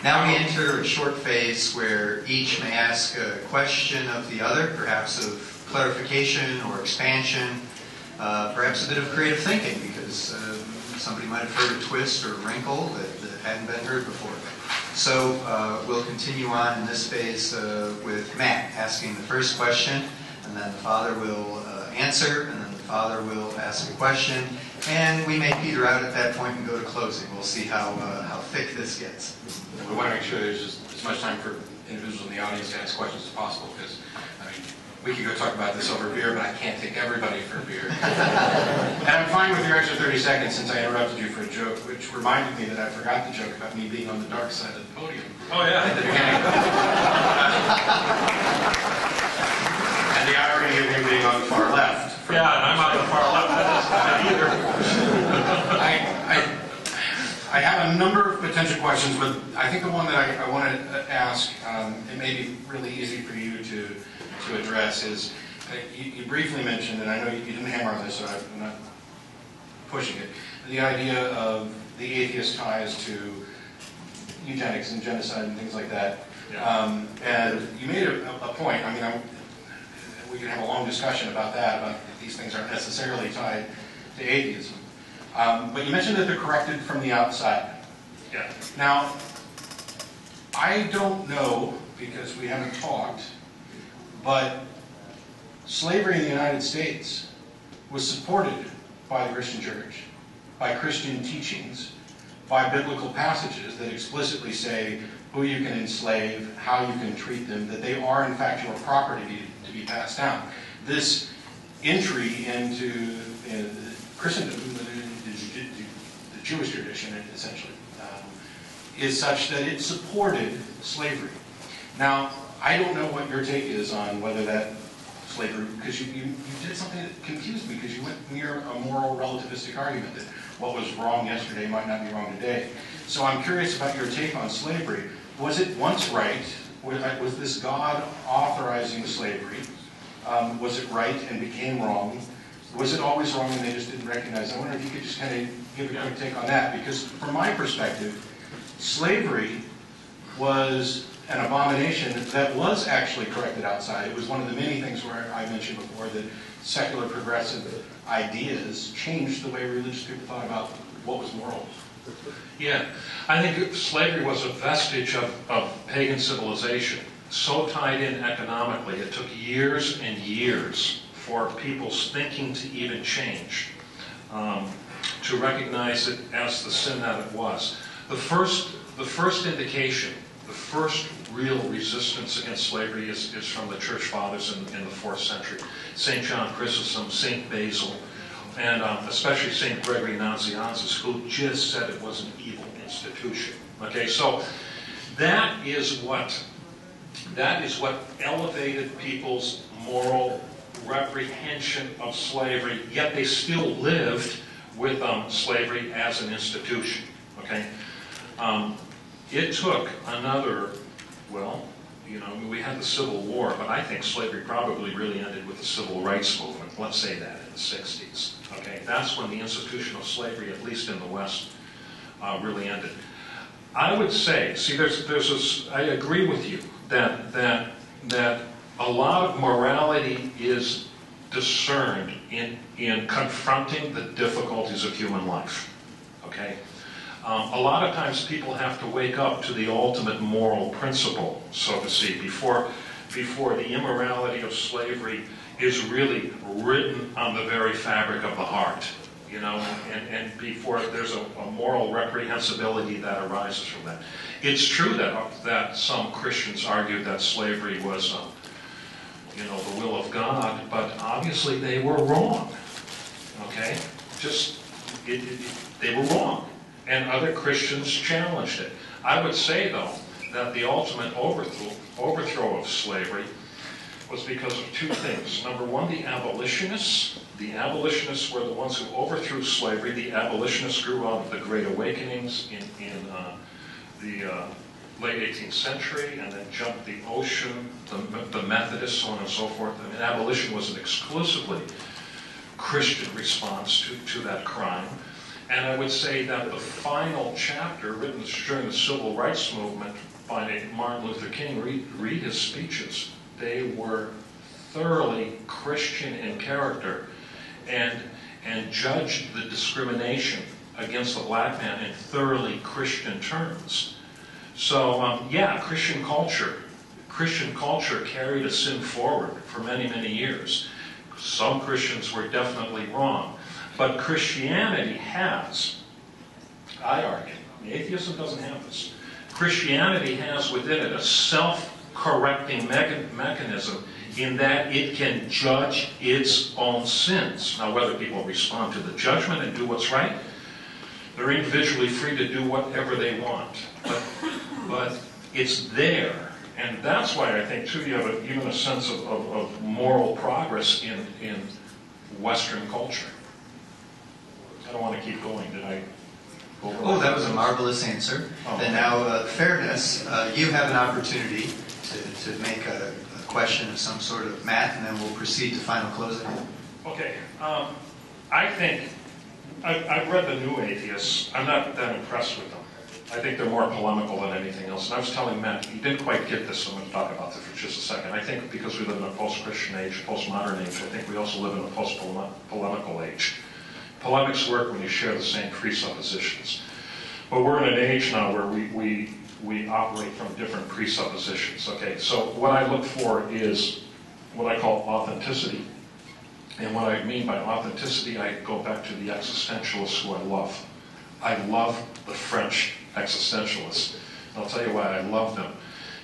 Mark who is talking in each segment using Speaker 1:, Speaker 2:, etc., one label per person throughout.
Speaker 1: Now we enter a short phase where each may ask a question of the other, perhaps of clarification or expansion, perhaps a bit of creative thinking, because somebody might have heard a twist or a wrinkle that hadn't been heard before. So we'll continue on in this phase with Matt asking the first question, and then the father will answer, and then the father will ask a question, and we may peter out at that point and go to closing. We'll see how thick this gets.
Speaker 2: We want to make sure there's just as much time for individuals in the audience to ask questions as possible, because, I mean, we could go talk about this over beer, but I can't take everybody for a beer. And I'm fine with your extra 30 seconds since I interrupted you for a joke, which reminded me that I forgot the joke about me being on the dark side of the podium.
Speaker 3: Oh, yeah.
Speaker 2: At the beginning. And the irony of him being on the far left.
Speaker 3: Yeah, and I'm on the far left. That isn't either.
Speaker 2: I have a number of potential questions, but I think the one that I want to ask, it may be really easy for you to address, is you briefly mentioned, and I know you didn't hammer on this, so I'm not pushing it, the idea of the atheist ties to eugenics and genocide and things like that. Yeah. And you made a point. I mean, we could have a long discussion about that, about if these things aren't necessarily tied to atheism. But you mentioned that they're corrected from the outside.
Speaker 3: Yeah.
Speaker 2: Now, I don't know, because we haven't talked, but slavery in the United States was supported by the Christian church, by Christian teachings, by biblical passages that explicitly say who you can enslave, how you can treat them, that they are in fact your property to be passed down. This entry into Christendom, the Jewish tradition essentially, is such that it supported slavery. Now, I don't know what your take is on whether that slavery, because you did something that confused me, because you went near a moral relativistic argument that what was wrong yesterday might not be wrong today. So I'm curious about your take on slavery. Was it once right? Was this God authorizing slavery? Was it right and became wrong? Was it always wrong and they just didn't recognize it? I wonder if you could just kind of give a quick take on that, because from my perspective, slavery was an abomination that was actually corrected outside. It was one of the many things where I mentioned before that secular progressive ideas changed the way religious people thought about what was moral.
Speaker 3: Yeah, I think slavery was a vestige of pagan civilization, so tied in economically. It took years and years for people's thinking to even change, to recognize it as the sin that it was. The first indication, the first real resistance against slavery is from the church fathers in the 4th century. St. John Chrysostom, St. Basil, and especially St. Gregory Nazianzus, who just said it was an evil institution. Okay, so that is what elevated people's moral reprehension of slavery, yet they still lived with slavery as an institution. Okay, it took another, well, you know, we had the Civil War, but I think slavery probably really ended with the Civil Rights Movement. Let's say that in the 60s. Okay, that's when the institution of slavery, at least in the West, really ended. I would say, see, I agree with you that a lot of morality is discerned in confronting the difficulties of human life. Okay. A lot of times people have to wake up to the ultimate moral principle, so to speak, before the immorality of slavery is really written on the very fabric of the heart, you know, and before there's a moral reprehensibility that arises from that. It's true that some Christians argued that slavery was, you know, the will of God, but obviously they were wrong, okay? They were wrong. And other Christians challenged it. I would say, though, that the ultimate overthrow of slavery was because of two things. Number one, the abolitionists. The abolitionists were the ones who overthrew slavery. The abolitionists grew out of the Great Awakenings in the late 18th century, and then jumped the ocean, the Methodists, so on and so forth. I mean, abolition was an exclusively Christian response to that crime. And I would say that the final chapter, written during the Civil Rights Movement by Martin Luther King, read his speeches. They were thoroughly Christian in character and judged the discrimination against the black man in thoroughly Christian terms. So, yeah, Christian culture carried a sin forward for many, many years. Some Christians were definitely wrong. But Christianity has, I argue, atheism doesn't have this. Christianity has within it a self-correcting mechanism in that it can judge its own sins. Now, whether people respond to the judgment and do what's right, they're individually free to do whatever they want. But it's there. And that's why I think, too, you have even a sense of moral progress in Western culture. I don't want to keep going. Did I go over?
Speaker 1: Oh, that was a marvelous answer.
Speaker 3: Oh.
Speaker 1: And now, fairness, you have an opportunity to make a question of some sort of math, and then we'll proceed to final closing.
Speaker 3: Okay. I think, I've read the New Atheists. I'm not that impressed with them. I think they're more polemical than anything else. And I was telling Matt, he didn't quite get this, so I'm going to talk about this for just a second. I think because we live in a post-Christian age, postmodern age, I think we also live in a post-polemical age. Polemics work when you share the same presuppositions. But we're in an age now where we operate from different presuppositions. Okay, so what I look for is what I call authenticity. And what I mean by authenticity, I go back to the existentialists who I love. I love the French existentialists. And I'll tell you why I love them.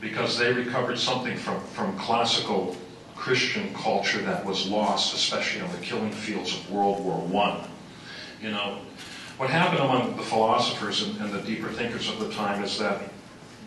Speaker 3: Because they recovered something from classical Christian culture that was lost, especially on the killing fields of World War I. You know, what happened among the philosophers and the deeper thinkers of the time is that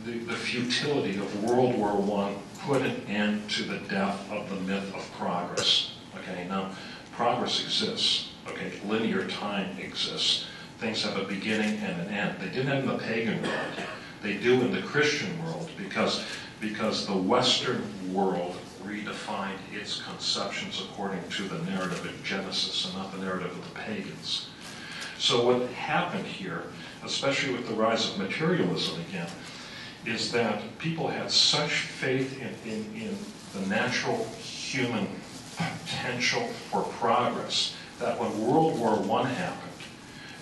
Speaker 3: the futility of World War I put an end to the death of the myth of progress. Okay, now, progress exists. Okay, linear time exists. Things have a beginning and an end. They didn't have in the pagan world. They do in the Christian world because the Western world redefined its conceptions according to the narrative of Genesis and not the narrative of the pagans. So what happened here, especially with the rise of materialism again, is that people had such faith in the natural human potential for progress that when World War I happened,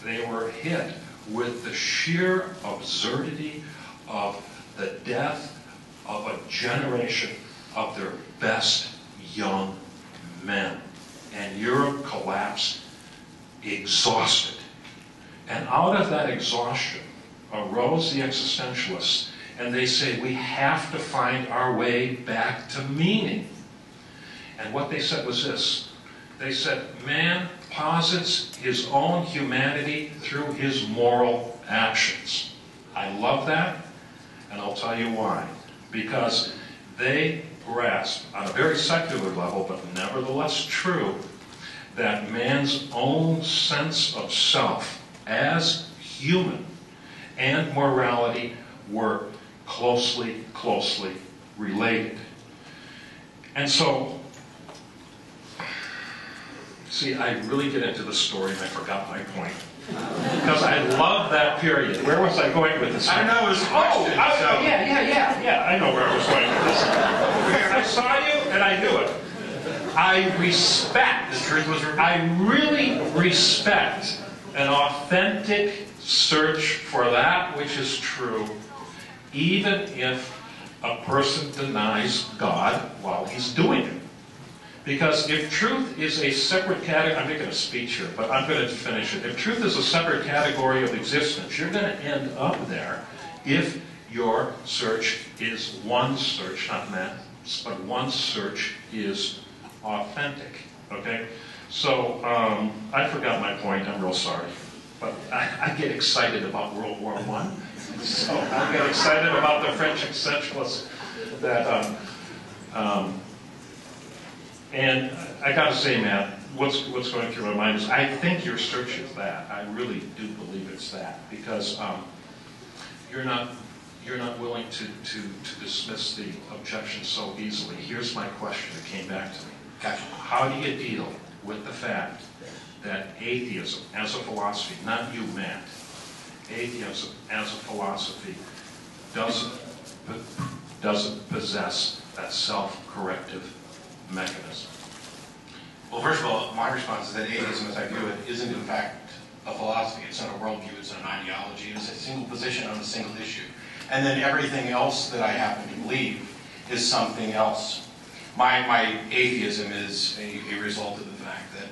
Speaker 3: they were hit with the sheer absurdity of the death of a generation of their best young men. And Europe collapsed exhausted. And out of that exhaustion arose the existentialists, and they say, we have to find our way back to meaning. And what they said was this. They said, man posits his own humanity through his moral actions. I love that, and I'll tell you why. Because they grasp, on a very secular level, but nevertheless true, that man's own sense of self as human and morality were closely related. And so, see, I really get into the story and I forgot my point. Because I love that period. Where was I going with this?
Speaker 2: I don't know, it was a question.
Speaker 3: Yeah, I know where I was going with this. I saw you and I knew it. I respect, the truth was, I really respect an authentic search for that which is true, even if a person denies God while he's doing it. Because if truth is a separate category, I'm making a speech here, but I'm going to finish it. If truth is a separate category of existence, you're going to end up there if your search is one search, not math, but one search is authentic. Okay? So, I forgot my point, I'm real sorry. But I get excited about World War I. So I get excited about the French existentialists that, and I got to say, Matt, what's going through my mind is I think your search is that. I really do believe it's that because you're not willing to dismiss the objection so easily. Here's my question that came back to me.
Speaker 1: Gotcha.
Speaker 3: How do you deal with the fact that atheism as a philosophy, not you, Matt, atheism as a philosophy doesn't possess that self-corrective mechanism?
Speaker 2: Well, first of all, my response is that atheism, as I view it, isn't in fact a philosophy. It's not a worldview. It's not an ideology. It's a single position on a single issue. And then everything else that I happen to believe is something else. My atheism is a result of the fact that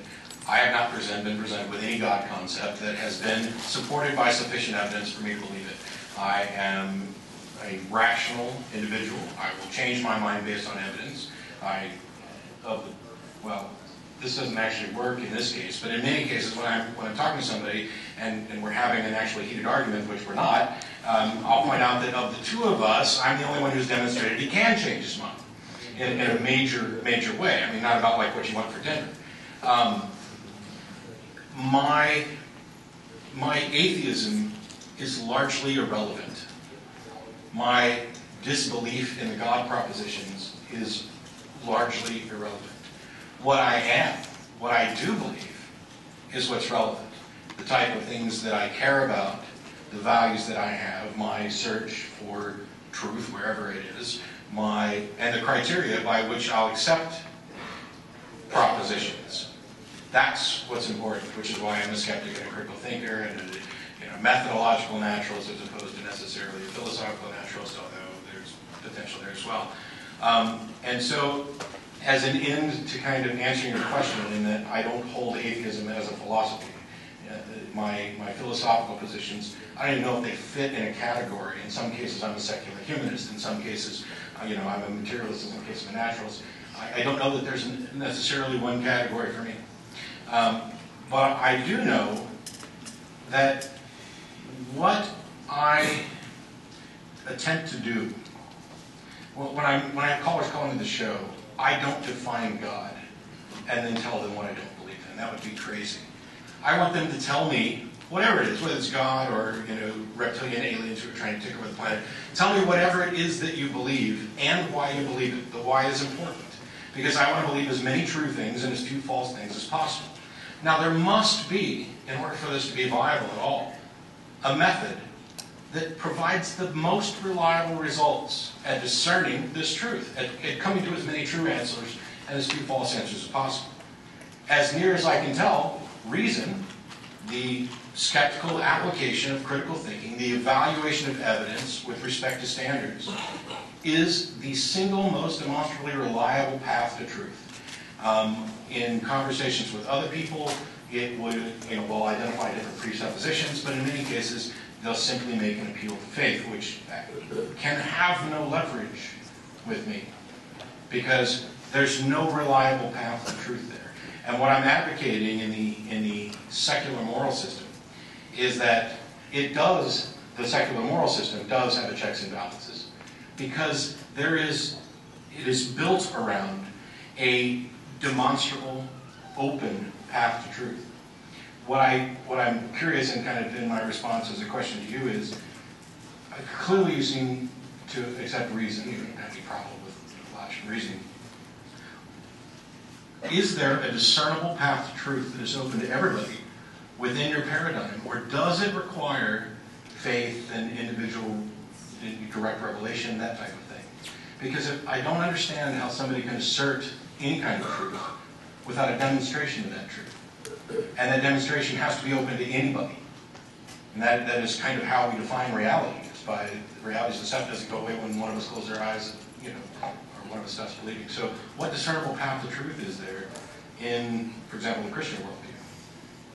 Speaker 2: I have not been presented with any God concept that has been supported by sufficient evidence for me to believe it. I am a rational individual. I will change my mind based on evidence. This doesn't actually work in this case, but in many cases when I'm talking to somebody and we're having an actually heated argument, which we're not, I'll point out that of the two of us, I'm the only one who's demonstrated he can change his mind in a major way. I mean, not about like what you want for dinner. My atheism is largely irrelevant. My disbelief in the God propositions is largely irrelevant. What I am, what I do believe, is what's relevant. The type of things that I care about, the values that I have, my search for truth, wherever it is, and the criteria by which I'll accept propositions. That's what's important, which is why I'm a skeptic and a critical thinker and a methodological naturalist as opposed to necessarily a philosophical naturalist, although there's potential there as well. And so, as an end to kind of answering your question, in that I don't hold atheism as a philosophy. My philosophical positions, I don't even know if they fit in a category. In some cases, I'm a secular humanist. In some cases, I'm a materialist. In some cases, I'm a naturalist. I don't know that there's necessarily one category for me. But I do know that what I attempt to do, when I have callers calling to the show, I don't define God and then tell them what I don't believe in. That would be crazy. I want them to tell me whatever it is, whether it's God or reptilian aliens who are trying to take over the planet. Tell me whatever it is that you believe and why you believe it. The why is important because I want to believe as many true things and as few false things as possible. Now there must be, in order for this to be viable at all, a method that provides the most reliable results at discerning this truth, at coming to as many true answers and as few false answers as possible. As near as I can tell, reason, the skeptical application of critical thinking, the evaluation of evidence with respect to standards, is the single most demonstrably reliable path to truth. In conversations with other people, it would, will identify different presuppositions, but in many cases, they'll simply make an appeal to faith, which can have no leverage with me, because there's no reliable path to truth there. And what I'm advocating in the secular moral system is that the secular moral system does have a checks and balances, because it is built around a demonstrable, open path to truth. What I'm curious and kind of in my response as a question to you is, clearly you seem to accept reason. You don't have any problem with logic and reasoning. Is there a discernible path to truth that is open to everybody within your paradigm, or does it require faith and individual direct revelation, that type of thing? Because I don't understand how somebody can assert any kind of truth without a demonstration of that truth. And that demonstration has to be open to anybody. And that is kind of how we define reality. It's by reality's the stuff doesn't go away when one of us closes our eyes, or one of us stops believing. So what discernible path to truth is there in, for example, the Christian worldview?